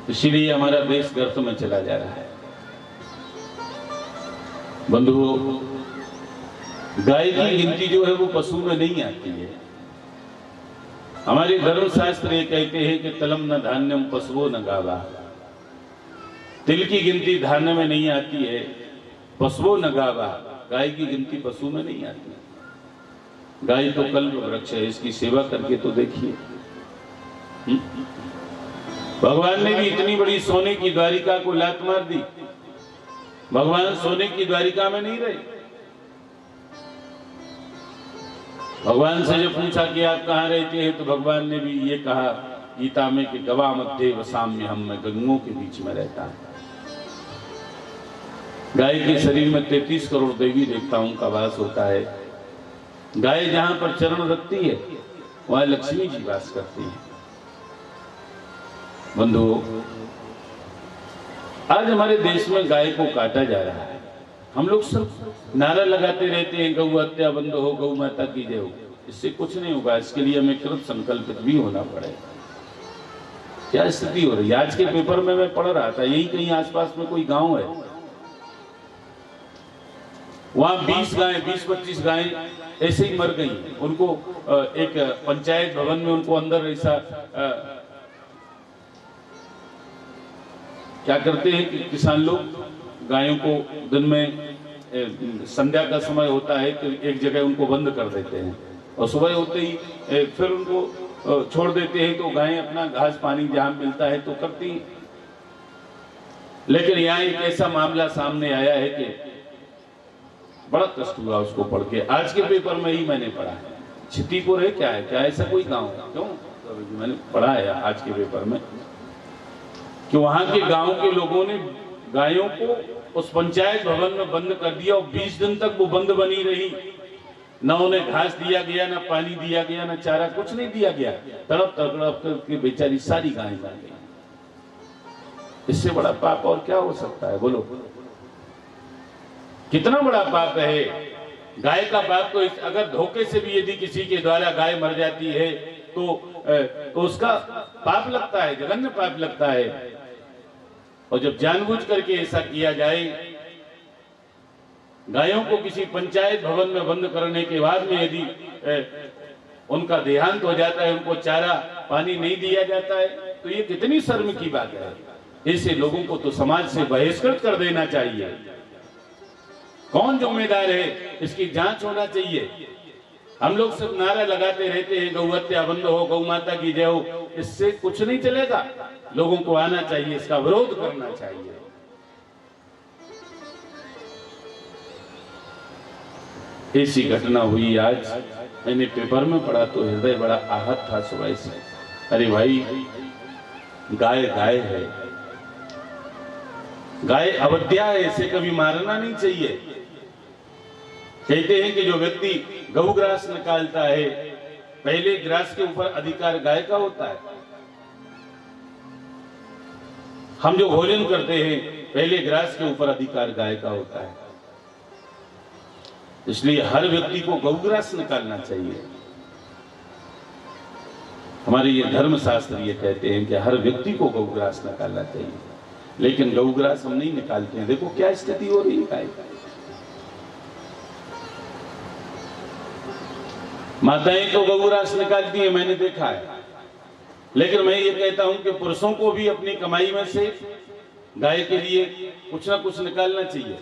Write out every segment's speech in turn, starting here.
इसीलिए हमारा देश गर्त में चला जा रहा है। बंधुओं, गाय की गिनती जो है वो पशु में नहीं आती है। हमारे धर्म शास्त्र ये कहते हैं कि तलम न धान्यम पशुओ न गावा। तिल की गिनती धान्य में नहीं आती है, पशुओ न गावा, गाय की गिनती पशु में नहीं आती। गाय तो कल्प वृक्ष है, इसकी सेवा करके तो देखिए। भगवान ने भी इतनी बड़ी सोने की द्वारिका को लात मार दी। भगवान सोने की द्वारिका में नहीं रहे। भगवान से जब पूछा कि आप कहाँ रहते हैं तो भगवान ने भी ये कहा गीता में कि गवा मध्य वसाम्य हम, मैं गंगों के बीच में रहता हूं। गाय के शरीर में 33 करोड़ देवी देवताओं का वास होता है। गाय जहां पर चरण रखती है वहां लक्ष्मी जी वास करती है। बंधुओं, आज हमारे देश में गाय को काटा जा रहा है। हम लोग सब नारा लगाते रहते हैं गौ हत्या बंद हो, गौ माता की जय हो। इससे कुछ नहीं होगा। इसके लिए हमें कृत संकल्पित भी होना पड़ेगा। क्या स्थिति हो रही है आज के पेपर में मैं पढ़ रहा था, यही कहीं आसपास में कोई गांव है, वहां 20-25 गायें ऐसे ही मर गई। उनको एक पंचायत भवन में उनको अंदर ऐसा क्या करते हैं कि किसान लोग गायों को दिन में संध्या का समय होता है तो एक जगह उनको बंद कर देते हैं और सुबह होते ही फिर उनको छोड़ देते हैं तो गायें अपना घास पानी जहां मिलता है तो करती हैं। लेकिन यहाँ एक ऐसा मामला सामने आया है कि बड़ा कष्ट हुआ उसको पढ़ के। आज के पेपर में ही मैंने पढ़ा है। छितीपुर है क्या है, क्या ऐसा कोई गांव है? क्यों मैंने पढ़ा है आज के पेपर में कि वहां के गांव के लोगों ने गायों को उस पंचायत भवन में बंद कर दिया और 20 दिन तक वो बंद बनी रही। न उन्हें घास दिया गया, न पानी दिया गया, न चारा, कुछ नहीं दिया गया। तड़प तड़प करके बेचारी सारी गायें मर गई। इससे बड़ा पाप और क्या हो सकता है? बोलो, कितना बड़ा पाप है। गाय का पाप तो अगर धोखे से भी यदि किसी के द्वारा गाय मर जाती है तो उसका पाप लगता है, जघन्य पाप लगता है। और जब जानबूझ करके ऐसा किया जाए, गायों को किसी पंचायत भवन में बंद करने के बाद में यदि उनका देहांत हो जाता है, उनको चारा पानी नहीं दिया जाता है, तो ये कितनी शर्म की बात है। ऐसे लोगों को तो समाज से बहिष्कृत कर देना चाहिए। कौन जिम्मेदार है, इसकी जांच होना चाहिए। हम लोग सब नारा लगाते रहते हैं गौ हत्या बंद हो, गौ माता की जय हो। इससे कुछ नहीं चलेगा। लोगों को आना चाहिए, इसका विरोध करना चाहिए। ऐसी घटना हुई आज, मैंने पेपर में पढ़ा तो हृदय बड़ा आहत था सुबह से। अरे भाई, गाय गाय है, गाय अवध्या है, इसे कभी मारना नहीं चाहिए। कहते हैं कि जो व्यक्ति गौग्रास निकालता है, पहले ग्रास के ऊपर अधिकार गाय का होता है। हम जो भोजन करते हैं, पहले ग्रास के ऊपर अधिकार गाय का होता है। इसलिए हर व्यक्ति को गौग्रास निकालना चाहिए। हमारे ये धर्म शास्त्र ये कहते हैं कि हर व्यक्ति को गौग्रास निकालना चाहिए, लेकिन गौग्रास हम नहीं निकालते हैं। देखो क्या स्थिति हो रही है गाय का। माताएं तो गौग्रास निकालती है, मैंने देखा है। लेकिन मैं ये कहता हूं कि पुरुषों को भी अपनी कमाई में से गाय के लिए कुछ ना कुछ निकालना चाहिए।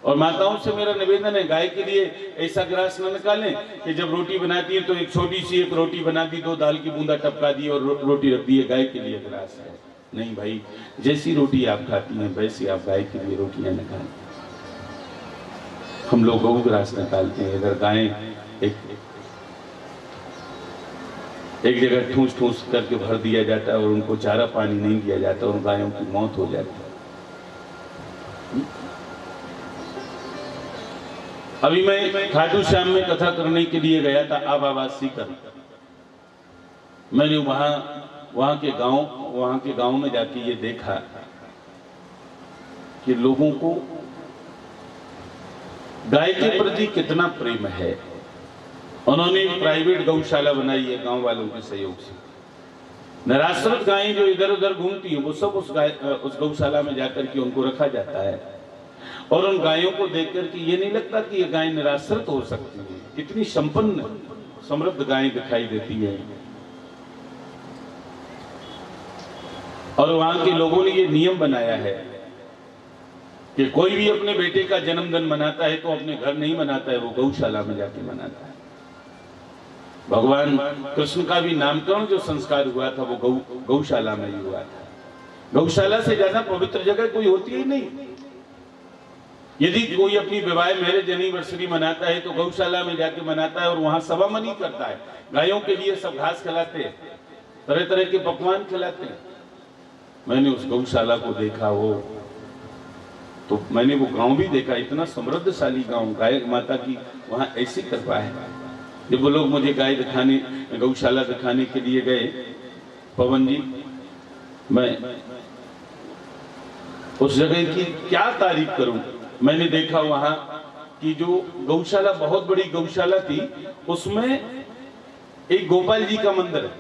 और माताओं से मेरा निवेदन है, गाय के लिए ऐसा ग्रास न निकालें कि जब रोटी बनाती है तो एक छोटी सी एक रोटी बना दी, 2 दाल की बूंदा टपका दी और रोटी रख दी है। गाय के लिए ग्रास है नहीं भाई। जैसी रोटी आप खाती हैं वैसी आप गाय के लिए रोटियां निकालें। हम लोग गौ ग्रास निकालते हैं। अगर गायें एक जगह ठूस ठूस करके भर दिया जाता है और उनको चारा पानी नहीं दिया जाता और गायों की मौत हो जाती है। अभी मैं खाटू श्याम में कथा करने के लिए गया था, आबावासी कर। मैंने वहां के गांव में जाके ये देखा कि लोगों को गाय के प्रति कितना प्रेम है। उन्होंने प्राइवेट गौशाला बनाई है गांव वालों के सहयोग से। निराश्रित गायें जो इधर उधर घूमती हैं वो सब उस गौशाला में जाकर के उनको रखा जाता है। और उन गायों को देख करके ये नहीं लगता कि ये गाय निराश्रित हो सकती है, इतनी संपन्न समृद्ध गायें दिखाई देती है। और वहां के लोगों ने ये नियम बनाया है कि कोई भी अपने बेटे का जन्मदिन मनाता है तो अपने घर नहीं मनाता है, वो गौशाला में जाके मनाता है। भगवान कृष्ण का भी नामकरण जो संस्कार हुआ था वो गौशाला में ही हुआ था। गौशाला से ज्यादा पवित्र जगह कोई होती ही नहीं। यदि कोई अपनी विवाह मैरिज एनिवर्सरी मनाता है तो गौशाला में जाके मनाता है और वहां सभा मनी करता है। गायों के लिए सब घास खिलाते हैं, तरह तरह के पकवान खिलाते हैं। मैंने उस गौशाला को देखा, वो तो मैंने वो गांव भी देखा, इतना समृद्धशाली गांव, गाय माता की वहां ऐसी कृपा है। जब वो लोग मुझे गाय दिखाने, गौशाला दिखाने के लिए गए, पवन जी, मैं उस जगह की क्या तारीफ करूं। मैंने देखा वहां की जो गौशाला, बहुत बड़ी गौशाला थी, उसमें एक गोपाल जी का मंदिर है,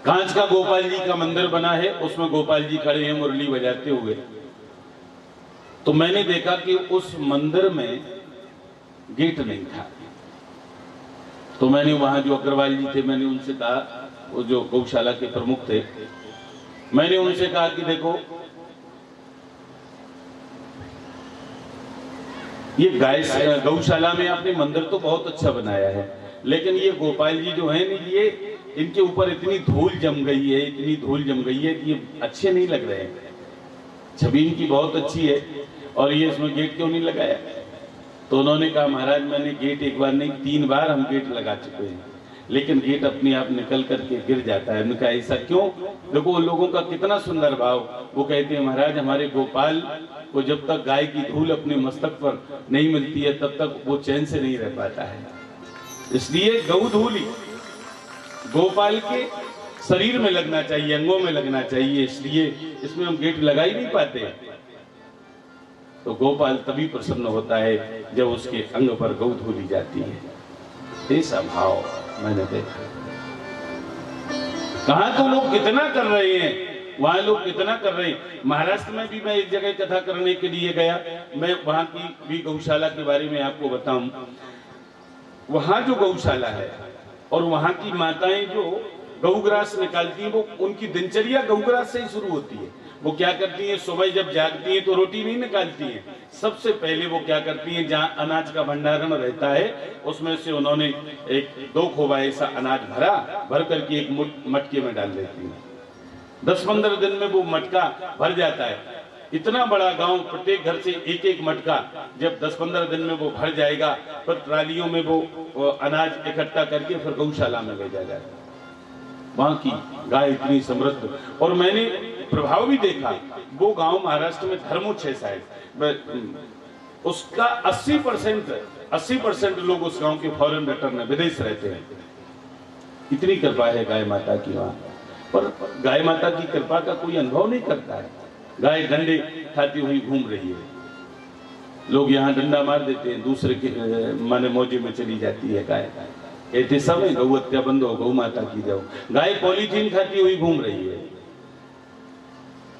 कांच का गोपाल जी का मंदिर बना है, उसमें गोपाल जी खड़े हैं मुरली बजाते हुए। तो मैंने देखा कि उस मंदिर में गेट नहीं था। तो मैंने वहां जो अग्रवाल जी थे, मैंने उनसे कहा, वो जो गौशाला के प्रमुख थे, मैंने उनसे कहा कि देखो ये गौशाला में आपने मंदिर तो बहुत अच्छा बनाया है, लेकिन ये गोपाल जी जो हैं, ये इनके ऊपर इतनी धूल जम गई है, इतनी धूल जम गई है कि ये अच्छे नहीं लग रहे हैं। छवि इनकी बहुत अच्छी है और ये इसमें गेट क्यों नहीं लगाया। तो उन्होंने कहा, महाराज मैंने गेट एक बार नहीं 3 बार हम गेट लगा चुके हैं, लेकिन गेट अपने आप निकल करके गिर जाता है। उन्होंने कहा ऐसा क्यों। देखो उन लोगों का कितना सुंदर भाव। वो कहते हैं, महाराज हमारे गोपाल को जब तक गाय की धूल अपने मस्तक पर नहीं मिलती है तब तक वो चैन से नहीं रह पाता है। इसलिए गौ धूल गोपाल के शरीर में लगना चाहिए, अंगों में लगना चाहिए, इसलिए इसमें हम गेट लगा ही नहीं पाते। तो गोपाल तभी प्रसन्न होता है जब उसके अंग पर गौ धूली जाती है। ऐसा भाव मैंने देखा। कहा तो लोग कितना कर रहे हैं, वहां लोग कितना कर रहे हैं। महाराष्ट्र में भी मैं एक जगह कथा करने के लिए गया, मैं वहां की भी गौशाला के बारे में आपको बताऊं। वहां जो गौशाला है और वहां की माताएं जो गौग्रास निकालती हैं, वो उनकी दिनचर्या गौग्रास से ही शुरू होती है। वो क्या करती हैं, सुबह जब जागती हैं तो रोटी नहीं निकालती हैं, सबसे पहले वो क्या करती हैं, जहां अनाज का भंडारण रहता है उसमें से उन्होंने 1-2 खोबा ऐसा अनाज भर करके एक मटके में डाल देती हैं। 10-15 दिन में वो मटका भर जाता है। इतना बड़ा गांव, प्रत्येक घर से एक एक मटका, जब 10-15 दिन में वो भर जाएगा, फिर ट्रालियों में वो अनाज इकट्ठा करके फिर गौशाला में भेजा जाएगा। वहां की गाय इतनी समृद्ध। और मैंने प्रभाव भी देखा, वो गांव महाराष्ट्र में धर्मोच्छ है शायद, उसका 80% लोग उस गांव के फॉरेन रिटर्न में विदेश रहते हैं। इतनी कृपा है गाय माता की वहां पर। गाय माता की कृपा का कोई अनुभव नहीं करता है। गाय डंडे खाती हुई घूम रही है, लोग यहाँ डंडा मार देते हैं, दूसरे के माने मौजे में चली जाती है गाय। कहते सब है गौ हत्या बंद हो, गौ माता की जाओ। गाय पॉलीथीन खाती हुई घूम रही है।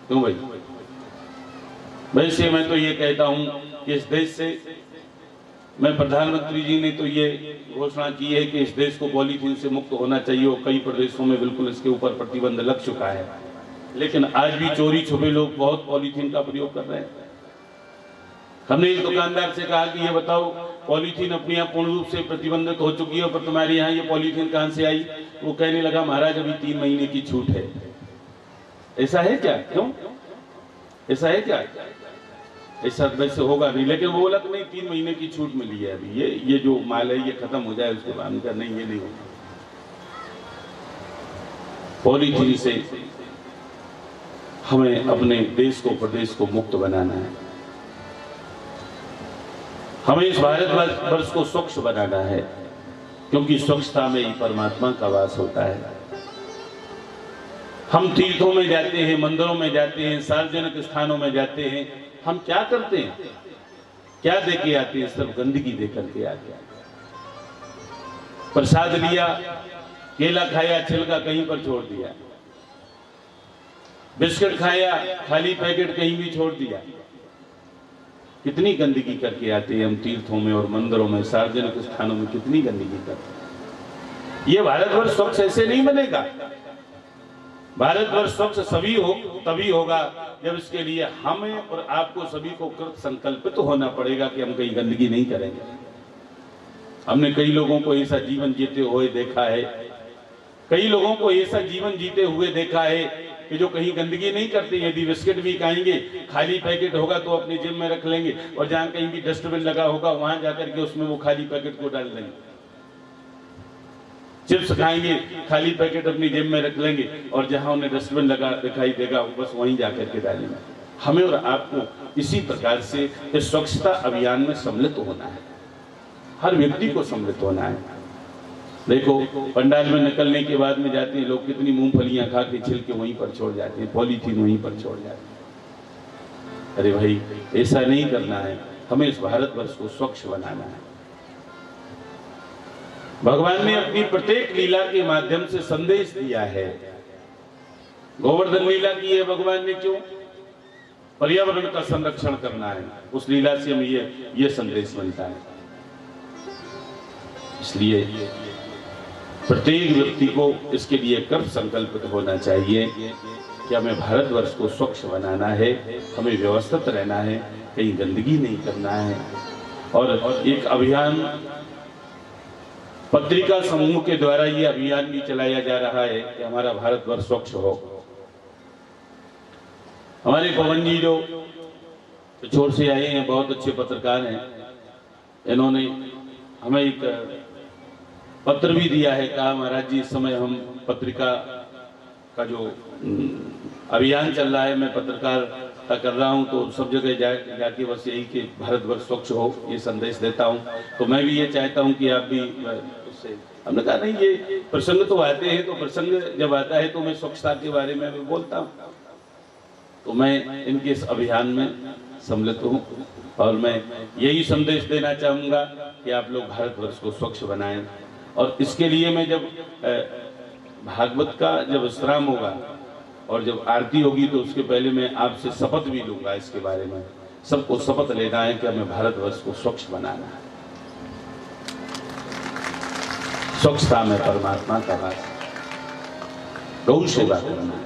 क्यों भाई? वैसे मैं तो ये कहता हूं कि इस देश से, मैं प्रधानमंत्री जी ने तो ये घोषणा की है कि इस देश को पॉलीथीन से मुक्त होना चाहिए और कई प्रदेशों में बिल्कुल इसके ऊपर प्रतिबंध लग चुका है, लेकिन आज भी चोरी छुपे लोग बहुत पॉलीथीन का प्रयोग कर रहे हैं। हमने एक दुकानदार से कहा कि ये बताओ, पॉलीथीन अपने आप पूर्ण रूप से प्रतिबंधित हो चुकी है, पर तुम्हारे यहाँ ये पॉलीथीन कहां से आई? वो कहने लगा, महाराज अभी 3 महीने की छूट है। ऐसा है क्या? क्यों ऐसा है क्या? ऐसा वैसे होगा नहीं, लेकिन वो बोला कि नहीं 3 महीने की छूट मिली है अभी, ये जो माल है ये खत्म हो जाए उसके बाद। उनका नहीं, ये नहीं होगा। पॉलीथीन से हमें अपने देश को, प्रदेश को मुक्त बनाना है। हमें इस भारतवर्ष को स्वच्छ बनाना है, क्योंकि स्वच्छता में ही परमात्मा का वास होता है। हम तीर्थों में जाते हैं, मंदिरों में जाते हैं, सार्वजनिक स्थानों में जाते हैं, हम क्या करते हैं? क्या दे के आते हैं? सब गंदगी दे करके आते हैं। प्रसाद लिया, केला खाया, छिलका कहीं पर छोड़ दिया, बिस्किट खाया, खाली पैकेट कहीं भी छोड़ दिया। कितनी गंदगी करके आते हैं हम तीर्थों में और मंदिरों में, सार्वजनिक स्थानों में कितनी गंदगी करते हैं। ये भारतवर्ष स्वच्छ ऐसे नहीं बनेगा। भारतवर्ष स्वच्छ तभी होगा जब इसके लिए हमें और आपको सभी को कृत संकल्पित होना पड़ेगा कि हम कहीं गंदगी नहीं करेंगे। हमने कई लोगों को ऐसा जीवन जीते हुए देखा है, कई लोगों को ऐसा जीवन जीते हुए देखा है कि जो कहीं गंदगी नहीं करते। यदि बिस्किट भी खाएंगे, खाली पैकेट होगा तो अपनी जेब में रख लेंगे, और जहां कहीं भी डस्टबिन लगा होगा वहां जाकर के उसमें वो खाली पैकेट को डाल देंगे। चिप्स खाएंगे, खाली पैकेट अपनी जेब में रख लेंगे, और जहां उन्हें डस्टबिन लगा दिखाई देगा बस वहीं जाकर के डालेंगे। हमें और आपको इसी प्रकार से इस स्वच्छता अभियान में सम्मिलित होना है, हर व्यक्ति को सम्मिलित होना है। देखो, पंडाल में निकलने के बाद में जाते हैं लोग, कितनी मूंगफलियां खा के छिलके वहीं पर छोड़ जाते हैं, पॉलीथीन वहीं पर छोड़ जाते हैं। अरे भाई, ऐसा नहीं करना है। हमें इस भारतवर्ष को स्वच्छ बनाना है। भगवान ने अपनी प्रत्येक लीला के माध्यम से संदेश दिया है। गोवर्धन लीला की है भगवान ने, क्यों? पर्यावरण का संरक्षण करना है। उस लीला से हमें ये संदेश मिलता है। इसलिए प्रत्येक व्यक्ति को इसके लिए कृत संकल्पित होना चाहिए कि हमें भारतवर्ष को स्वच्छ बनाना है, हमें व्यवस्थित रहना है, कहीं गंदगी नहीं करना है। और एक अभियान पत्रिका समूह के द्वारा ये अभियान भी चलाया जा रहा है कि हमारा भारतवर्ष स्वच्छ हो। हमारे पवन जी जो छोर से आए हैं, बहुत अच्छे पत्रकार हैं, इन्होंने हमें एक पत्र भी दिया है। कहा, महाराज जी, इस समय हम पत्रिका का जो अभियान चल रहा है, मैं पत्रकारिता कर रहा हूं, तो सब जगह जाके बस यही कि भारतवर्ष स्वच्छ हो, ये संदेश देता हूं। तो मैं भी ये चाहता हूं कि आप भी उससे। हमने कहा, नहीं, ये प्रसंग तो आते हैं, तो प्रसंग जब आता है तो मैं स्वच्छता के बारे में भी बोलता हूँ। तो मैं इनके इस अभियान में सम्मिलित हूँ और मैं यही संदेश देना चाहूँगा कि आप लोग भारतवर्ष को स्वच्छ बनाएं। और इसके लिए मैं जब भागवत का जब विश्राम होगा और जब आरती होगी तो उसके पहले मैं आपसे शपथ भी लूंगा इसके बारे में। सबको शपथ लेना है कि हमें भारतवर्ष को स्वच्छ बनाना है। स्वच्छता में परमात्मा का वास, गौ सेवा करना है।